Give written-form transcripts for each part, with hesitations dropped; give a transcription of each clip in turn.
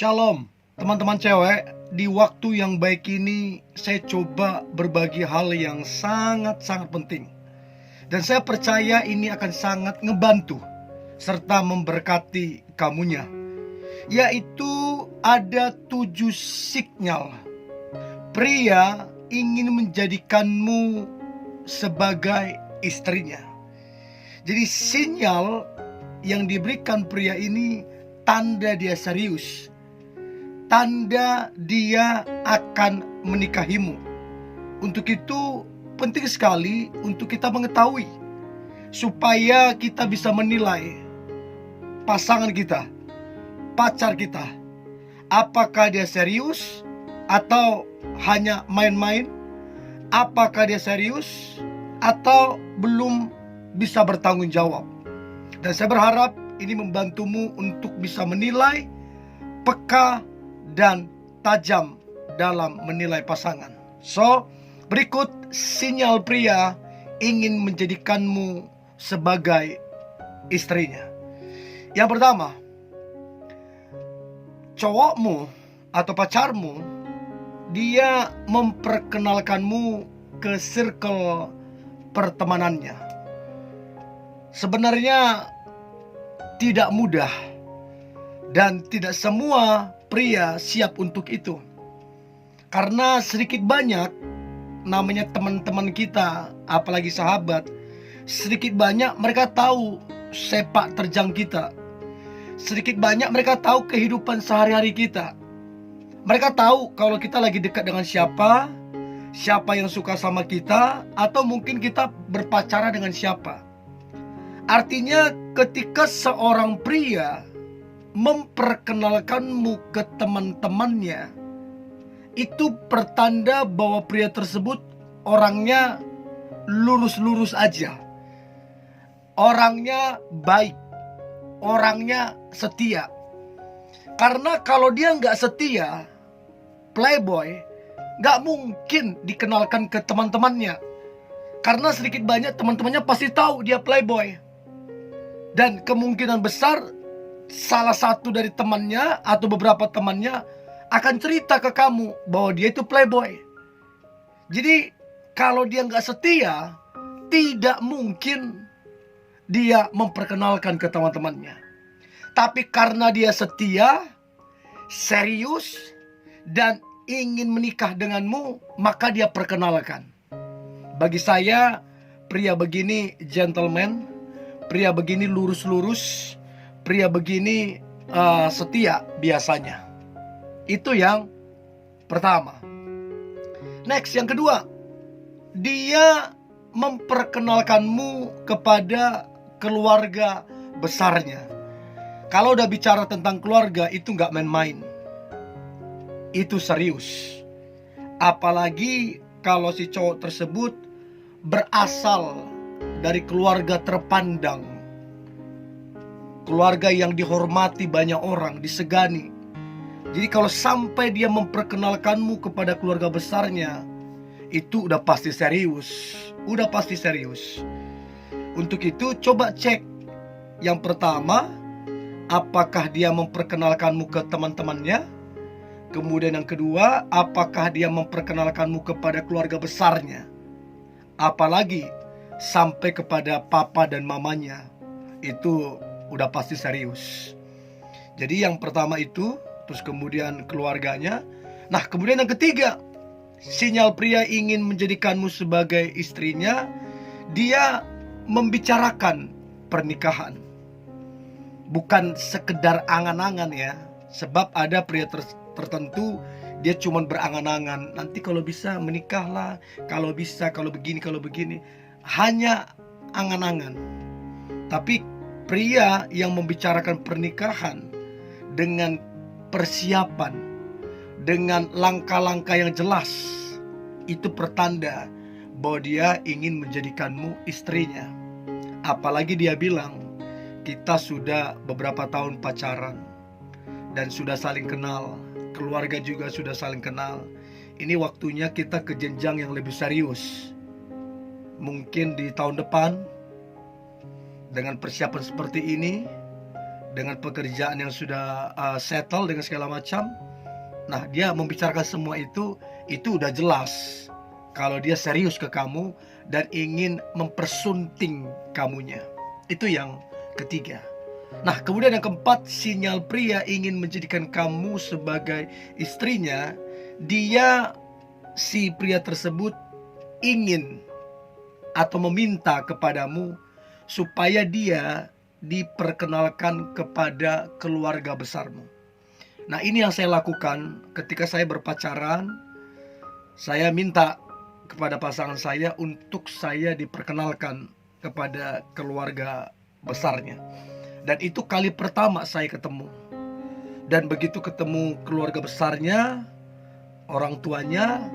Shalom, teman-teman cewek. Di waktu yang baik ini, saya coba berbagi hal yang sangat-sangat penting. Dan saya percaya ini akan sangat ngebantu serta memberkati kamunya. Yaitu ada 7 sinyal pria ingin menjadikanmu sebagai istrinya. Jadi sinyal yang diberikan pria ini tanda dia serius, tanda dia akan menikahimu. Untuk itu penting sekali untuk kita mengetahui, supaya kita bisa menilai pasangan kita, pacar kita, apakah dia serius atau hanya main-main, apakah dia serius atau belum bisa bertanggung jawab. Dan saya berharap ini membantumu untuk bisa menilai, peka dan tajam dalam menilai pasangan. So, berikut sinyal pria ingin menjadikanmu sebagai istrinya. Yang pertama, cowokmu atau pacarmu, dia memperkenalkanmu ke circle pertemanannya. Sebenarnya tidak mudah, dan tidak semua pria siap untuk itu. Karena sedikit banyak, namanya teman-teman kita, apalagi sahabat, sedikit banyak mereka tahu sepak terjang kita. Sedikit banyak mereka tahu kehidupan sehari-hari kita. Mereka tahu kalau kita lagi dekat dengan siapa, siapa yang suka sama kita, atau mungkin kita berpacaran dengan siapa. Artinya ketika seorang pria memperkenalkanmu ke teman-temannya, itu pertanda bahwa pria tersebut orangnya lurus-lurus aja, orangnya baik, orangnya setia. Karena kalau dia nggak setia, playboy, nggak mungkin dikenalkan ke teman-temannya. Karena sedikit banyak teman-temannya pasti tahu dia playboy. Dan kemungkinan besar salah satu dari temannya atau beberapa temannya akan cerita ke kamu bahwa dia itu playboy. Jadi kalau dia nggak setia, tidak mungkin dia memperkenalkan ke teman-temannya. Tapi karena dia setia, serius, dan ingin menikah denganmu, maka dia perkenalkan. Bagi saya, pria begini gentleman, pria begini lurus-lurus, pria begini setia biasanya. Itu yang pertama. Next, yang kedua, dia memperkenalkanmu kepada keluarga besarnya. Kalau udah bicara tentang keluarga, itu gak main-main, itu serius. Apalagi kalau si cowok tersebut berasal dari keluarga terpandang, keluarga yang dihormati banyak orang, disegani. Jadi kalau sampai dia memperkenalkanmu kepada keluarga besarnya, itu udah pasti serius. Udah pasti serius. Untuk itu coba cek. Yang pertama, apakah dia memperkenalkanmu ke teman-temannya? Kemudian yang kedua, apakah dia memperkenalkanmu kepada keluarga besarnya? Apalagi sampai kepada papa dan mamanya. Itu udah pasti serius. Jadi yang pertama itu, terus kemudian keluarganya. Nah, kemudian yang ketiga, sinyal pria ingin menjadikanmu sebagai istrinya, dia membicarakan pernikahan. Bukan sekedar angan-angan ya. Sebab ada pria tertentu, dia cuma berangan-angan, nanti kalau bisa menikahlah, kalau bisa, kalau begini. Hanya angan-angan. Tapi pria yang membicarakan pernikahan dengan persiapan, dengan langkah-langkah yang jelas, itu pertanda bahwa dia ingin menjadikanmu istrinya. Apalagi dia bilang, kita sudah beberapa tahun pacaran dan sudah saling kenal, keluarga juga sudah saling kenal. Ini waktunya kita ke jenjang yang lebih serius. Mungkin di tahun depan, dengan persiapan seperti ini, dengan pekerjaan yang sudah settle dengan segala macam. Nah, dia membicarakan semua itu udah jelas kalau dia serius ke kamu dan ingin mempersunting kamunya. Itu yang ketiga. Nah, kemudian yang keempat, sinyal pria ingin menjadikan kamu sebagai istrinya. Si pria tersebut ingin atau meminta kepadamu supaya dia diperkenalkan kepada keluarga besarmu. Nah, ini yang saya lakukan ketika saya berpacaran. Saya minta kepada pasangan saya untuk saya diperkenalkan kepada keluarga besarnya. Dan itu kali pertama saya ketemu. Dan begitu ketemu keluarga besarnya, orang tuanya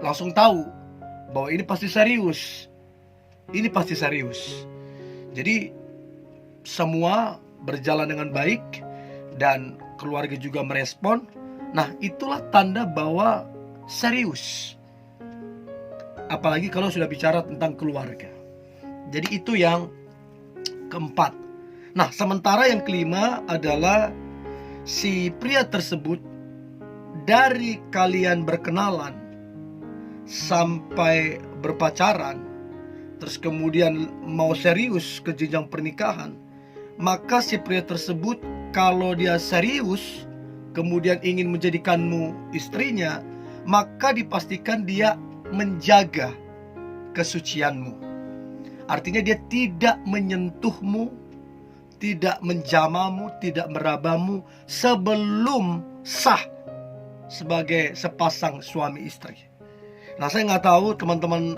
langsung tahu bahwa ini pasti serius. Ini pasti serius. Jadi semua berjalan dengan baik dan keluarga juga merespon. Nah, itulah tanda bahwa serius. Apalagi kalau sudah bicara tentang keluarga. Jadi itu yang keempat. Nah, sementara yang kelima adalah si pria tersebut dari kalian berkenalan sampai berpacaran, terus kemudian mau serius ke jenjang pernikahan, maka si pria tersebut kalau dia serius kemudian ingin menjadikanmu istrinya, maka dipastikan dia menjaga kesucianmu. Artinya dia tidak menyentuhmu, tidak menjamamu, tidak merabamu sebelum sah sebagai sepasang suami istri. Nah, saya nggak tahu teman-teman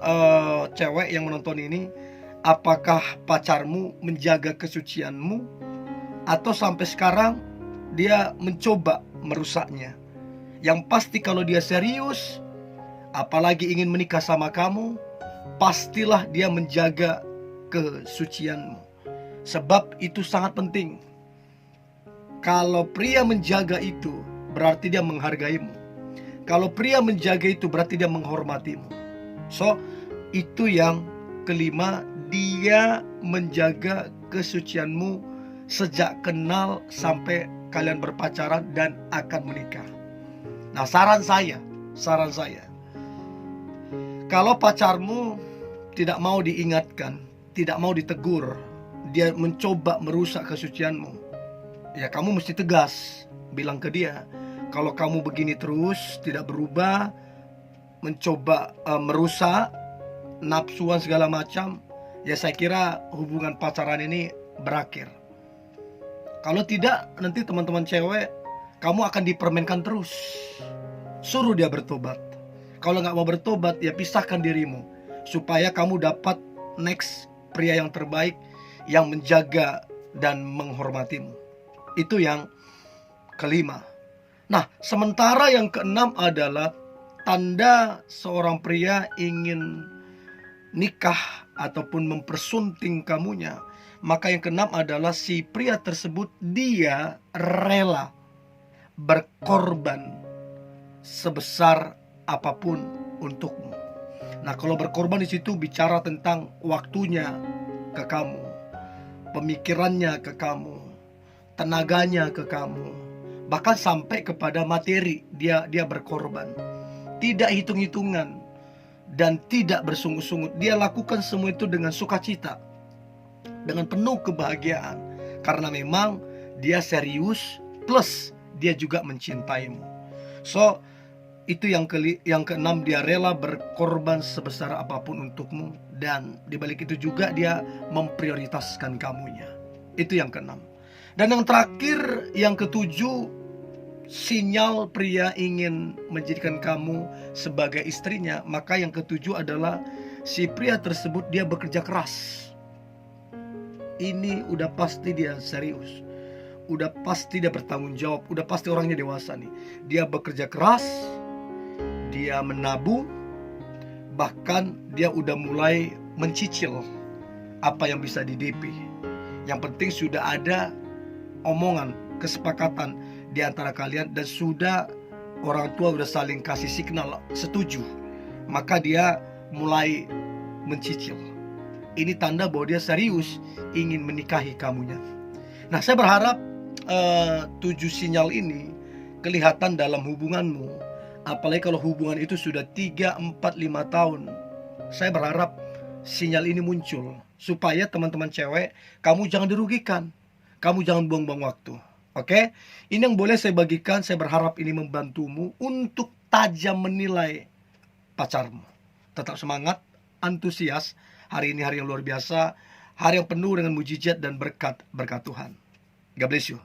cewek yang menonton ini, apakah pacarmu menjaga kesucianmu atau sampai sekarang dia mencoba merusaknya. Yang pasti kalau dia serius, apalagi ingin menikah sama kamu, pastilah dia menjaga kesucianmu. Sebab itu sangat penting. Kalau pria menjaga itu, berarti dia menghargaimu. Kalau pria menjaga itu, berarti dia menghormatimu. So, itu yang kelima, dia menjaga kesucianmu sejak kenal sampai kalian berpacaran dan akan menikah. Nah, saran saya, kalau pacarmu tidak mau diingatkan, tidak mau ditegur, dia mencoba merusak kesucianmu, ya kamu mesti tegas bilang ke dia, kalau kamu begini terus tidak berubah, mencoba merusak, nafsuan segala macam, ya saya kira hubungan pacaran ini berakhir. Kalau tidak, nanti teman-teman cewek, kamu akan dipermainkan terus. Suruh dia bertobat. Kalau nggak mau bertobat, ya pisahkan dirimu, supaya kamu dapat next pria yang terbaik, yang menjaga dan menghormatimu. Itu yang kelima. Nah, sementara yang keenam adalah tanda seorang pria ingin nikah ataupun mempersunting kamunya. Maka yang keenam adalah si pria tersebut dia rela berkorban sebesar apapun untukmu. Nah, kalau berkorban di situ bicara tentang waktunya ke kamu, pemikirannya ke kamu, tenaganya ke kamu, bahkan sampai kepada materi dia berkorban. Tidak hitung-hitungan dan tidak bersungguh-sungguh. Dia lakukan semua itu dengan sukacita, dengan penuh kebahagiaan, karena memang dia serius plus dia juga mencintaimu. So, itu yang keenam, dia rela berkorban sebesar apapun untukmu, dan dibalik itu juga dia memprioritaskan kamunya. Itu yang keenam. Dan yang terakhir, yang ketujuh, sinyal pria ingin menjadikan kamu sebagai istrinya. Maka yang ketujuh adalah si pria tersebut dia bekerja keras. Ini udah pasti dia serius, udah pasti dia bertanggung jawab, udah pasti orangnya dewasa nih. Dia bekerja keras, dia menabung, bahkan dia udah mulai mencicil apa yang bisa di DP. Yang penting sudah ada omongan, kesepakatan di antara kalian, dan sudah orang tua udah saling kasih signal setuju, maka dia mulai mencicil. Ini tanda bahwa dia serius ingin menikahi kamunya. Nah, saya berharap 7 sinyal ini kelihatan dalam hubunganmu, apalagi kalau hubungan itu sudah 3, 4, 5 tahun. Saya berharap sinyal ini muncul supaya teman-teman cewek, kamu jangan dirugikan, kamu jangan buang-buang waktu. Oke, ini yang boleh saya bagikan. Saya berharap ini membantumu untuk tajam menilai pacarmu. Tetap semangat, antusias. Hari ini hari yang luar biasa, hari yang penuh dengan mujizat dan berkat Tuhan. God bless you.